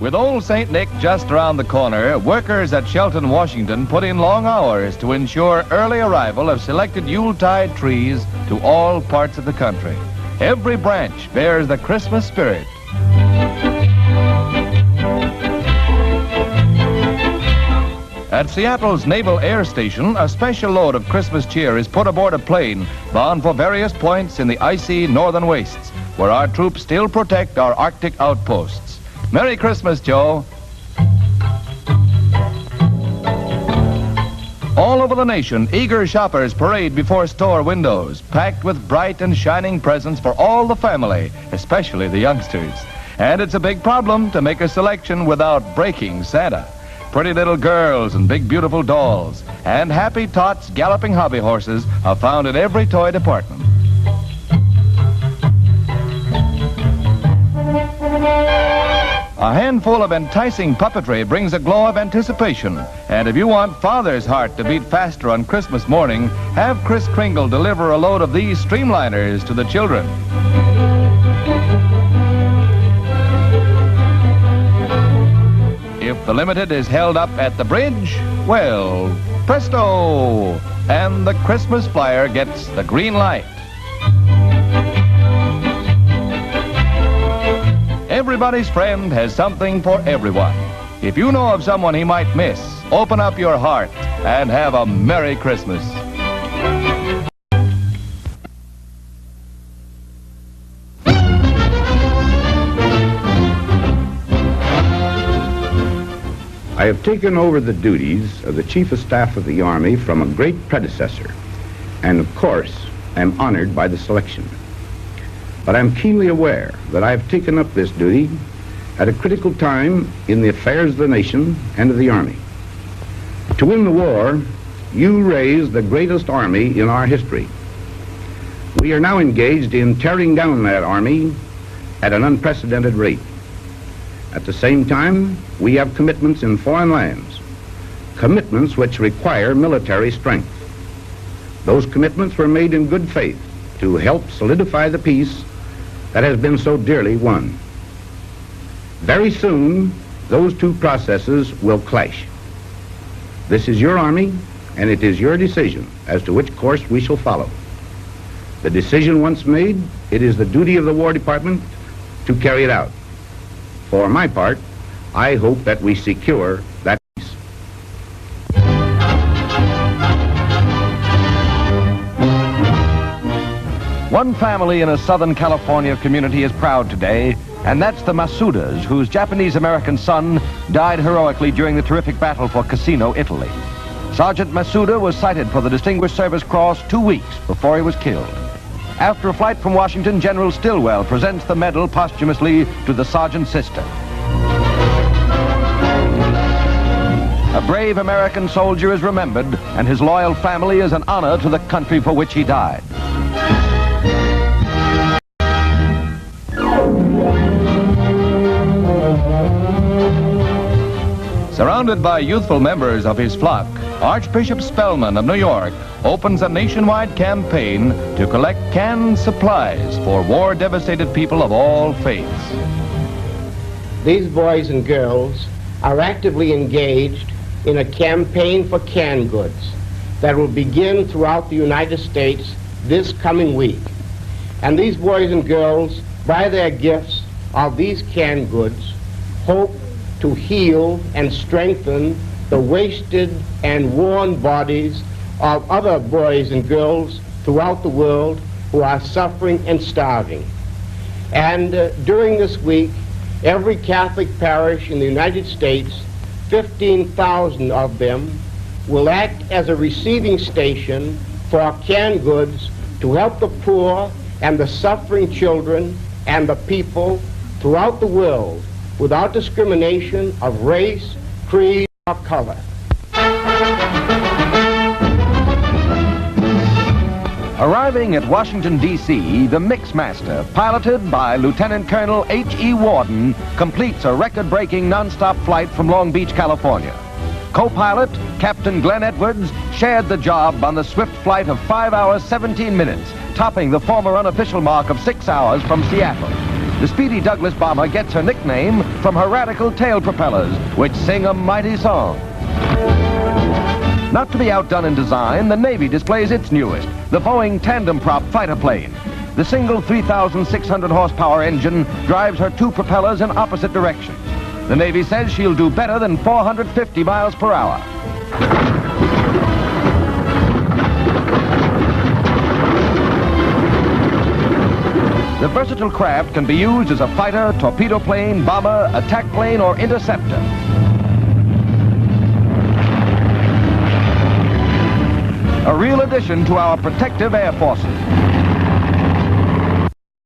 With Old St. Nick just around the corner, workers at Shelton, Washington put in long hours to ensure early arrival of selected Yuletide trees to all parts of the country. Every branch bears the Christmas spirit. At Seattle's Naval Air Station, a special load of Christmas cheer is put aboard a plane bound for various points in the icy northern wastes, where our troops still protect our Arctic outposts. Merry Christmas, Joe. All over the nation, eager shoppers parade before store windows, packed with bright and shining presents for all the family, especially the youngsters. And it's a big problem to make a selection without breaking Santa. Pretty little girls and big beautiful dolls, and happy tots galloping hobby horses are found in every toy department. A handful of enticing puppetry brings a glow of anticipation. And if you want Father's heart to beat faster on Christmas morning, have Kris Kringle deliver a load of these streamliners to the children. If the limited is held up at the bridge, well, presto! And the Christmas flyer gets the green light. Everybody's friend has something for everyone. If you know of someone he might miss, open up your heart and have a Merry Christmas. I have taken over the duties of the Chief of Staff of the Army from a great predecessor, and of course, am honored by the selection. But I'm keenly aware that I have taken up this duty at a critical time in the affairs of the nation and of the Army. To win the war, you raised the greatest army in our history. We are now engaged in tearing down that army at an unprecedented rate. At the same time, we have commitments in foreign lands, commitments which require military strength. Those commitments were made in good faith to help solidify the peace that has been so dearly won. Very soon, those two processes will clash. This is your Army, and it is your decision as to which course we shall follow. The decision once made, it is the duty of the War Department to carry it out. For my part, I hope that we secure that peace. One family in a Southern California community is proud today, and that's the Masudas, whose Japanese-American son died heroically during the terrific battle for Cassino, Italy. Sergeant Masuda was cited for the Distinguished Service Cross 2 weeks before he was killed. After a flight from Washington, General Stilwell presents the medal posthumously to the sergeant's sister. A brave American soldier is remembered, and his loyal family is an honor to the country for which he died. Surrounded by youthful members of his flock, Archbishop Spellman of New York opens a nationwide campaign to collect canned supplies for war-devastated people of all faiths. These boys and girls are actively engaged in a campaign for canned goods that will begin throughout the United States this coming week. And these boys and girls, by their gifts of these canned goods, hope to heal and strengthen the wasted and worn bodies of other boys and girls throughout the world who are suffering and starving. And during this week, every Catholic parish in the United States, 15,000 of them, will act as a receiving station for canned goods to help the poor and the suffering children and the people throughout the world without discrimination of race, creed, or color. Arriving at Washington, D.C., the Mixmaster, piloted by Lieutenant Colonel H.E. Warden, completes a record-breaking non-stop flight from Long Beach, California. Co-pilot, Captain Glenn Edwards, shared the job on the swift flight of 5 hours, 17 minutes, topping the former unofficial mark of 6 hours from Seattle. The speedy Douglas bomber gets her nickname from her radical tail propellers, which sing a mighty song. Not to be outdone in design, the Navy displays its newest, the Boeing tandem prop fighter plane. The single 3,600 horsepower engine drives her two propellers in opposite directions. The Navy says she'll do better than 450 miles per hour. The versatile craft can be used as a fighter, torpedo plane, bomber, attack plane, or interceptor. A real addition to our protective air forces.